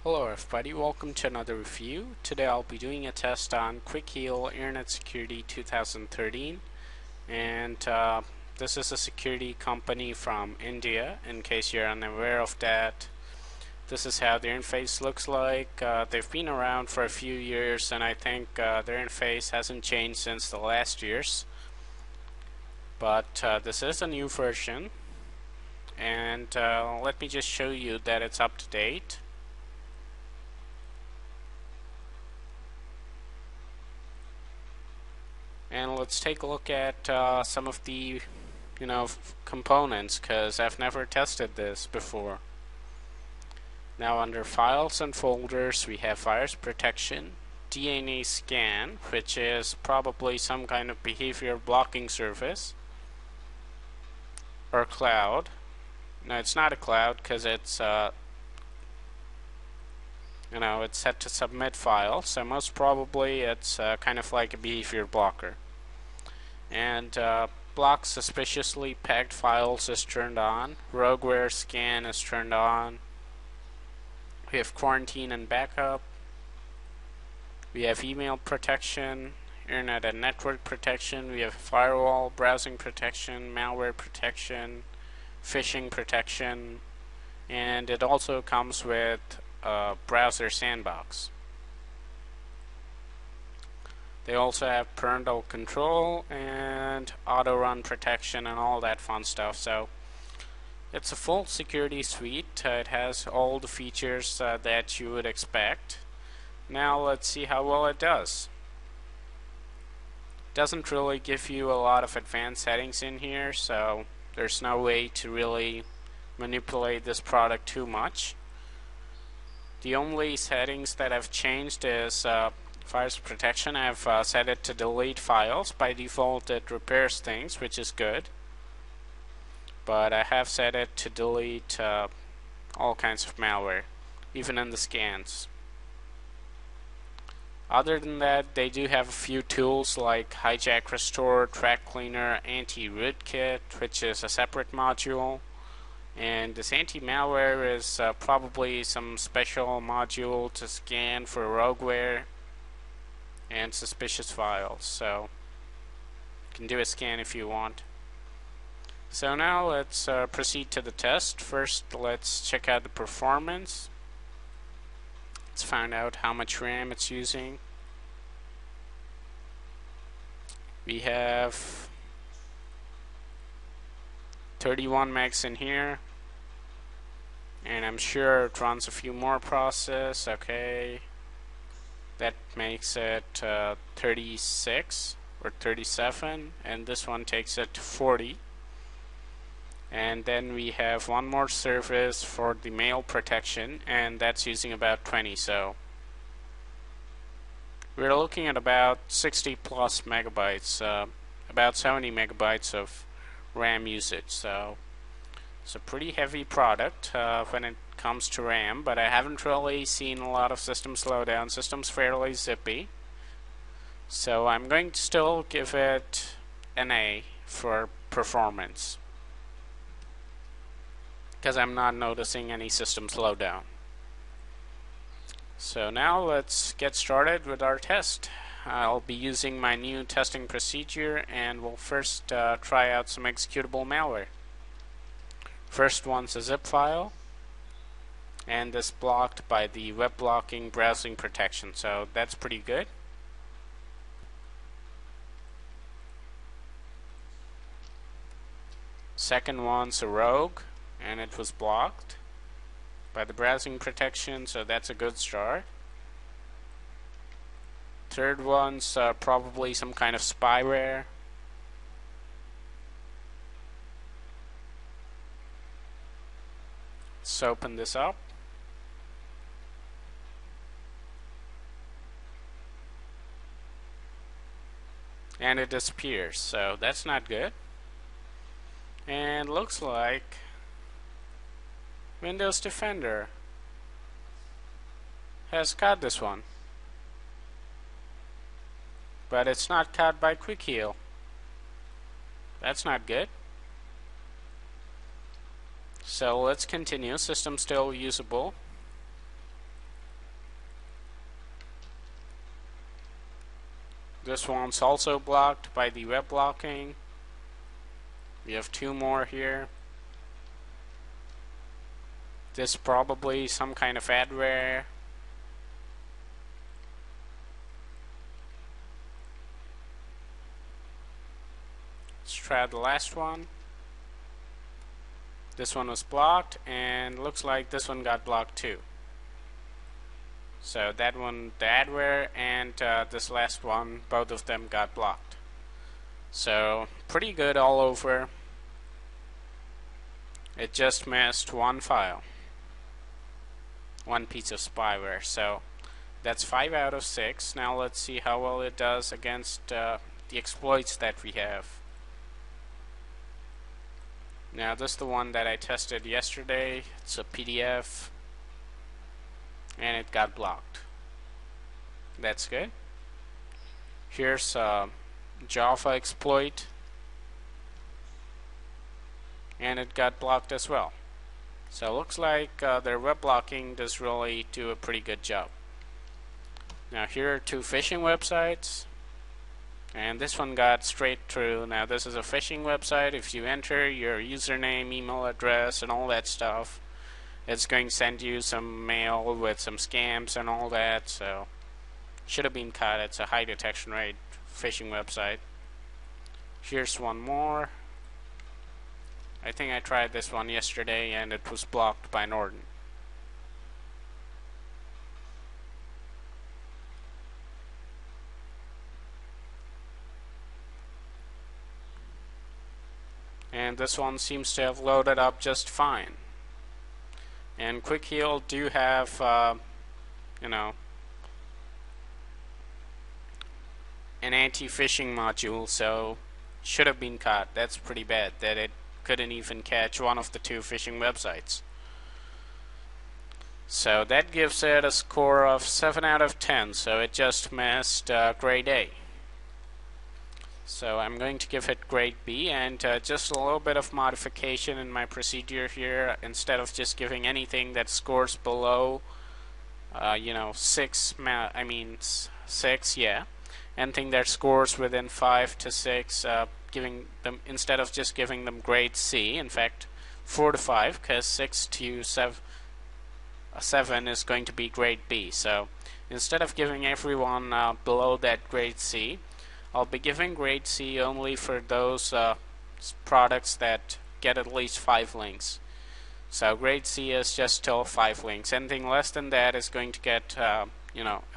Hello everybody, welcome to another review. Today I'll be doing a test on Quick Heal Internet Security 2013, and this is a security company from India, in case you're unaware of that. This is how their interface looks like. They've been around for a few years, and I think their interface hasn't changed since the last years, but this is a new version, and let me just show you that it's up to date. And let's take a look at some of the components, because I've never tested this before. Now under files and folders we have virus protection, DNA scan, which is probably some kind of behavior blocking service, or cloud. No, it's not a cloud because it's it's set to submit files, so most probably it's kind of like a behavior blocker. And block suspiciously pegged files is turned on. Rogueware scan is turned on. We have quarantine and backup. We have email protection, internet and network protection. We have firewall, browsing protection, malware protection, phishing protection, and it also comes with a browser sandbox. They also have parental control and auto run protection and all that fun stuff. So it's a full security suite. It has all the features that you would expect. Now let's see how well it does. It doesn't really give you a lot of advanced settings in here, so there's no way to really manipulate this product too much. The only settings that I've changed is virus protection. I've set it to delete files. By default it repairs things, which is good, but I have set it to delete all kinds of malware, even in the scans. Other than that, they do have a few tools like hijack restore, track cleaner, anti-rootkit, which is a separate module, and this anti-malware is probably some special module to scan for rogueware and suspicious files, so you can do a scan if you want. So now let's proceed to the test. First, let's check out the performance. Let's find out how much RAM it's using. We have 31 megs in here, and I'm sure it runs a few more processes. Okay, that makes it 36 or 37, and this one takes it to 40. And then we have one more service for the mail protection, and that's using about 20. So we're looking at about 60 plus megabytes, about 70 megabytes of RAM usage. So it's a pretty heavy product when it comes to RAM, but I haven't really seen a lot of system slowdown. System's fairly zippy, so I'm going to still give it an A for performance, because I'm not noticing any system slowdown. So now let's get started with our test. I'll be using my new testing procedure, and we'll first try out some executable malware. First one's a zip file, and this blocked by the web blocking browsing protection, so that's pretty good. Second one's a rogue, and it was blocked by the browsing protection, so that's a good start. Third one's probably some kind of spyware. Let's open this up. And it disappears, so that's not good. And looks like Windows Defender has caught this one, but it's not caught by Quick Heal. That's not good. So let's continue. System still usable. This one's also blocked by the web blocking. We have two more here. This probably some kind of adware. Let's try the last one. This one was blocked, and looks like this one got blocked too. So that one, the adware, and this last one, both of them got blocked. So pretty good all over. It just missed one file, one piece of spyware. So that's 5 out of 6. Now let's see how well it does against the exploits that we have. Now this is the one that I tested yesterday. It's a PDF, and it got blocked. That's good. Here's a Java exploit, and it got blocked as well. So it looks like their web blocking does really do a pretty good job. Now here are two phishing websites, and this one got straight through. Now this is a phishing website. If you enter your username, email address, and all that stuff, it's going to send you some mail with some scams and all that. So should have been caught. It's a high detection rate phishing website. Here's one more. I think I tried this one yesterday, and it was blocked by Norton. And this one seems to have loaded up just fine. And Quick Heal do have, you know, an anti-phishing module, so should have been caught. That's pretty bad that it couldn't even catch one of the two phishing websites. So that gives it a score of 7 out of 10, so it just missed grade A. So I'm going to give it grade B, and just a little bit of modification in my procedure here. Instead of just giving anything that scores below 6, yeah, anything that scores within 5 to 6, giving them, instead of just giving them grade C, in fact 4 to 5, because 6 to 7 is going to be grade B. So instead of giving everyone below that grade C, I'll be giving grade C only for those products that get at least 5 links. So grade C is just still 5 links. Anything less than that is going to get a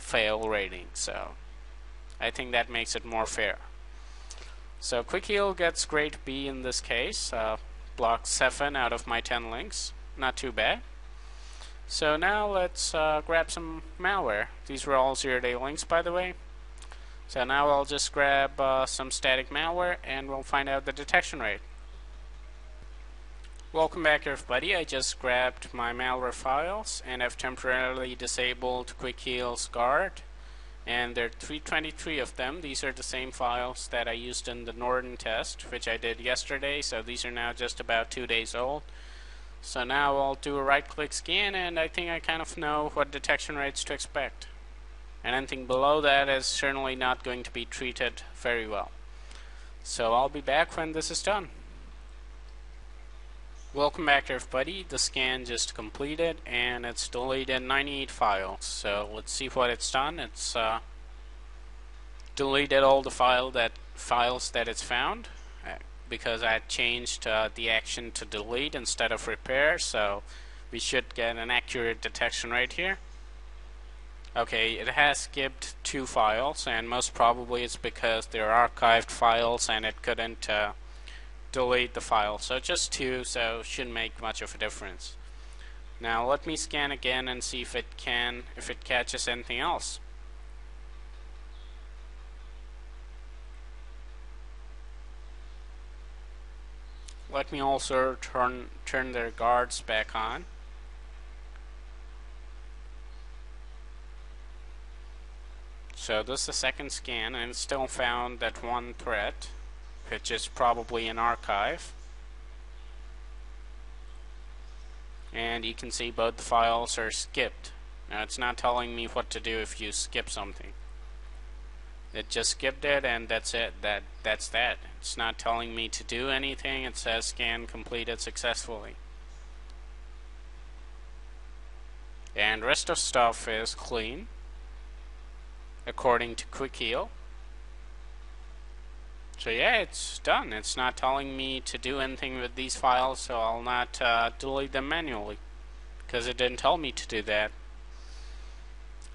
fail rating. So I think that makes it more fair. So Quick Heal gets grade B in this case. Blocks 7 out of my 10 links. Not too bad. So now let's grab some malware. These were all 0-day links, by the way. So now I'll just grab some static malware, and we'll find out the detection rate. Welcome back, everybody. I just grabbed my malware files, and I've temporarily disabled Quick Heal's guard. And there are 323 of them. These are the same files that I used in the Norton test, which I did yesterday. So these are now just about 2 days old. So now I'll do a right-click scan, and I think I kind of know what detection rates to expect. And anything below that is certainly not going to be treated very well. So I'll be back when this is done. Welcome back, everybody. The scan just completed, and it's deleted 98 files. So let's see what it's done. It's deleted all the files that it's found, because I changed the action to delete instead of repair. So we should get an accurate detection rate here. Okay, it has skipped 2 files, and most probably it's because they're archived files and it couldn't delete the file. So just 2, so shouldn't make much of a difference. Now let me scan again and see if it catches anything else. Let me also turn their guards back on. So this is the second scan, and it still found that one threat, which is probably an archive. And you can see both the files are skipped. Now it's not telling me what to do if you skip something. It just skipped it, and that's it. That's that. It's not telling me to do anything. It says scan completed successfully. And rest of stuff is clean according to Quick Heal. So yeah, it's done. It's not telling me to do anything with these files, so I'll not delete them manually because it didn't tell me to do that.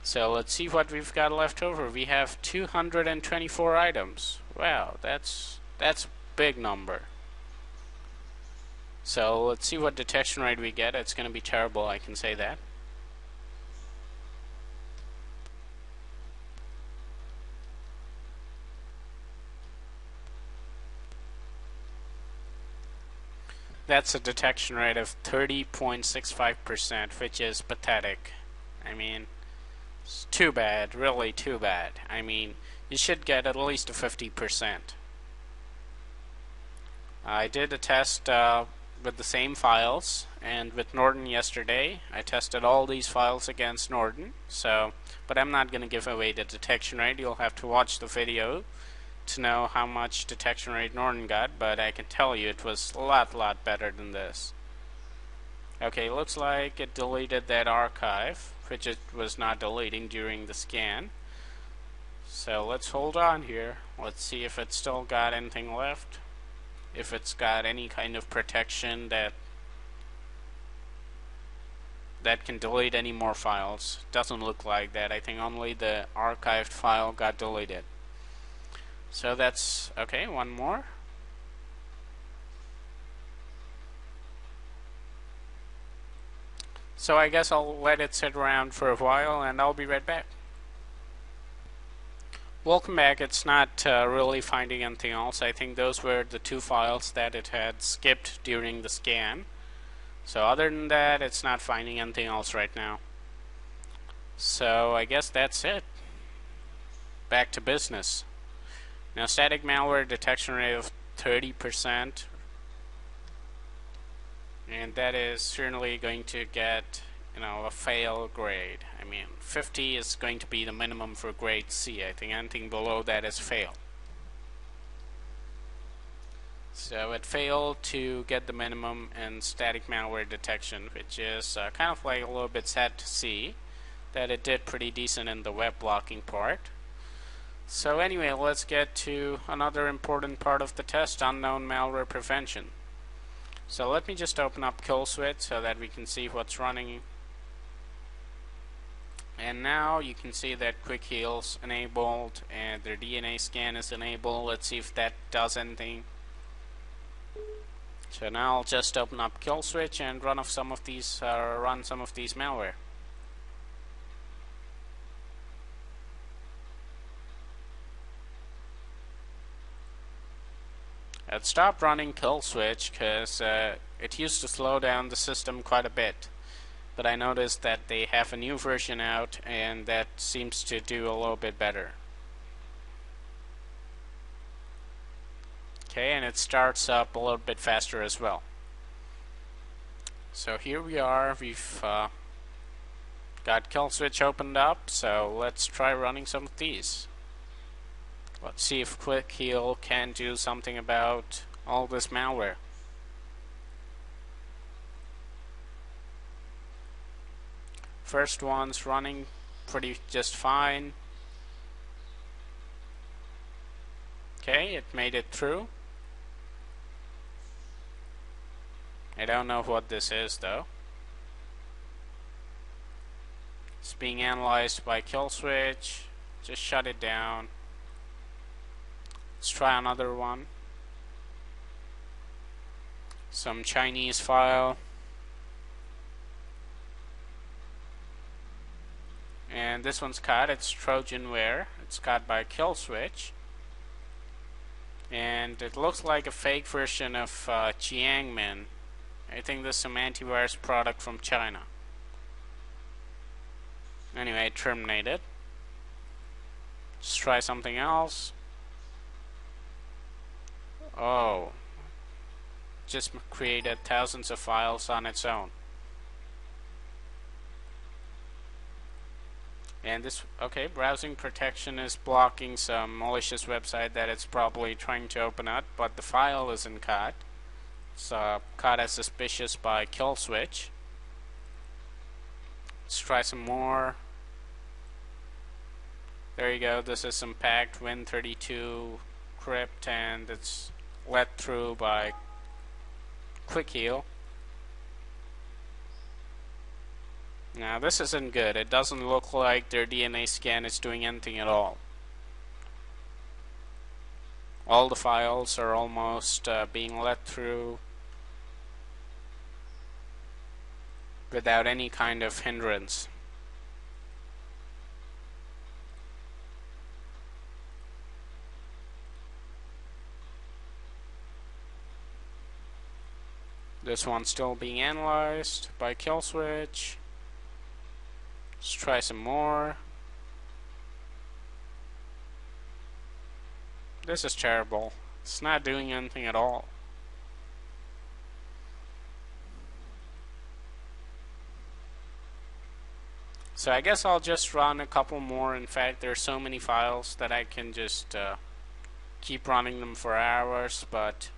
So let's see what we've got left over. We have 224 items. Wow, that's a big number. So let's see what detection rate we get. It's going to be terrible, I can say that. That's a detection rate of 30.65%, which is pathetic. I mean, it's too bad, really too bad. I mean, you should get at least a 50%. I did a test with the same files, and with Norton yesterday. I tested all these files against Norton, but I'm not going to give away the detection rate. You'll have to watch the video to know how much detection rate Norton got, but I can tell you it was a lot better than this. Okay, looks like it deleted that archive, which it was not deleting during the scan. So let's hold on here. Let's see if it's still got anything left. If it's got any kind of protection that can delete any more files. Doesn't look like that. I think only the archived file got deleted. So that's okay. One more. So I guess I'll let it sit around for a while and I'll be right back. Welcome back. It's not really finding anything else. I think those were the two files that it had skipped during the scan. So other than that, it's not finding anything else right now. So I guess that's it. Back to business. Now, static malware detection rate of 30%, and that is certainly going to get, a fail grade. I mean, 50 is going to be the minimum for grade C. I think anything below that is fail. So it failed to get the minimum in static malware detection, which is kind of like a little bit sad to see that it did pretty decent in the web blocking part. So anyway, let's get to another important part of the test, unknown malware prevention. So let me just open up kill switch so that we can see what's running. And now you can see that quick heal's enabled and their DNA scan is enabled. Let's see if that does anything. So now I'll just open up kill switch and run some of these malware. It stopped running kill switch because it used to slow down the system quite a bit. But I noticed that they have a new version out and that seems to do a little bit better. Okay, and it starts up a little bit faster as well. So here we are, we've got kill switch opened up, so let's try running some of these. Let's see if quick heal can do something about all this malware. First one's running just fine. Okay, it made it through. I don't know what this is though. It's being analyzed by kill switch. Just shut it down. Let's try another one. Some Chinese file. And this one's caught. It's Trojanware. It's caught by kill switch. And it looks like a fake version of Jiangmen. I think this is some antivirus product from China. Anyway, terminated. Let's try something else. Oh, just created thousands of files on its own. And this, okay, browsing protection is blocking some malicious website that it's probably trying to open up, but the file isn't caught. It's caught as suspicious by kill switch. Let's try some more. There you go. This is some packed Win32 crypt, and it's let through by quick heal. Now this isn't good. It doesn't look like their DNA scan is doing anything at all. All the files are almost being let through without any kind of hindrance. This one's still being analyzed by kill switch. Let's try some more. This is terrible. It's not doing anything at all. So I guess I'll just run a couple more. In fact, there are so many files that I can just keep running them for hours, but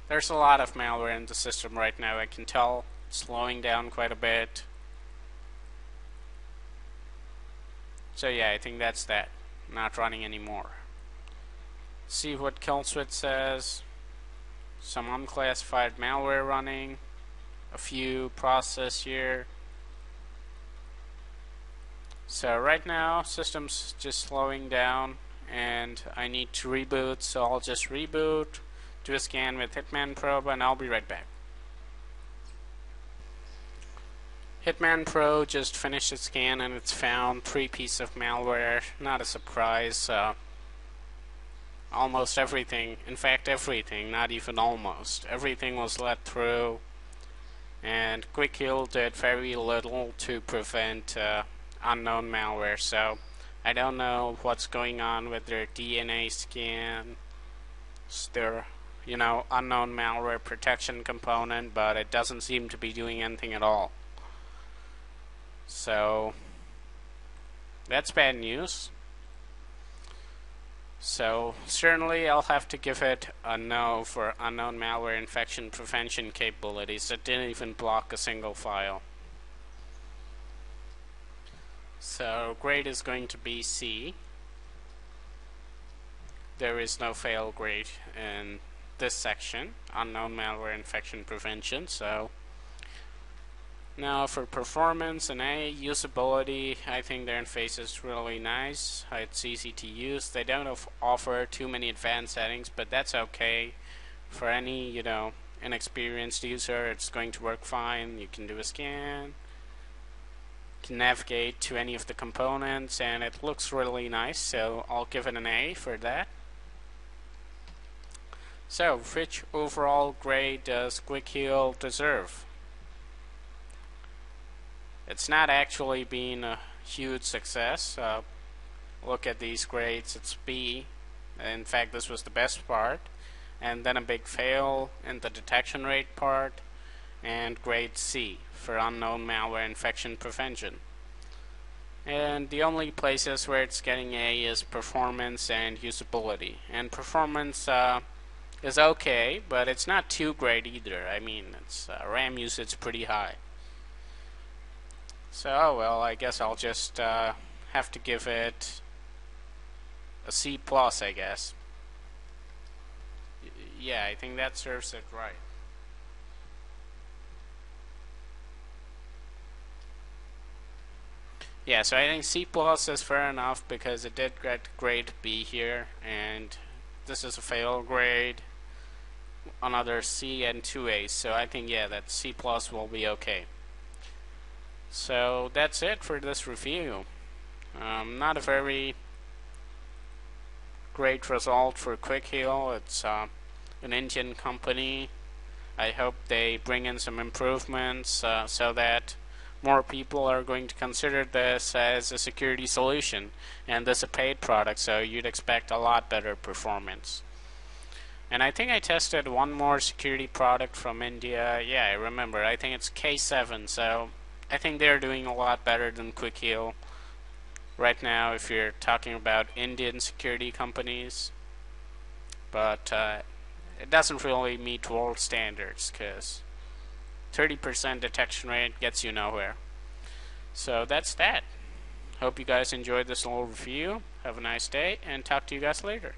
there's a lot of malware in the system right now. I can tell it's slowing down quite a bit. So yeah, I think that's that. Not running anymore. See what kill switch says. Some unclassified malware running. A few process here. So right now, system's just slowing down, and I need to reboot. So I'll just reboot, do a scan with Hitman Probe, and I'll be right back. Hitman Pro just finished its scan and it's found 3 pieces of malware. Not a surprise. Almost everything, in fact everything, not even almost. Everything was let through, and Quick Heal did very little to prevent unknown malware. So I don't know what's going on with their DNA scan, their unknown malware protection component, but it doesn't seem to be doing anything at all. So that's bad news. So certainly I'll have to give it a no for unknown malware infection prevention capabilities. It didn't even block a single file. So grade is going to be C. There is no fail grade in this section, unknown malware infection prevention. So now for performance and usability, I think their interface is really nice. It's easy to use. They don't offer too many advanced settings, but that's okay. For any, inexperienced user, it's going to work fine. You can do a scan, you can navigate to any of the components, and it looks really nice, so I'll give it an A for that. So, which overall grade does Quick Heal deserve? It's not actually been a huge success. Look at these grades. It's B. In fact, this was the best part. And then a big fail in the detection rate part. And grade C for unknown malware infection prevention. And the only places where it's getting A is performance and usability. And performance is okay, but it's not too great either. I mean, it's RAM usage pretty high. So, well, I guess I'll just have to give it a C+, I guess. Yeah, I think that serves it right. Yeah, so I think C+ is fair enough because it did get grade B here, and this is a fail grade, another C and 2 A's. So I think, yeah, that C+ will be okay. So that's it for this review. Not a very great result for Quick Heal. It's an Indian company. I hope they bring in some improvements so that more people are going to consider this as a security solution, and this is a paid product, so you'd expect a lot better performance. And I think I tested one more security product from India. Yeah, I remember. I think it's K7, so I think they're doing a lot better than Quick Heal right now if you're talking about Indian security companies. But it doesn't really meet world standards because 30% detection rate gets you nowhere. So that's that. Hope you guys enjoyed this little review. Have a nice day and talk to you guys later.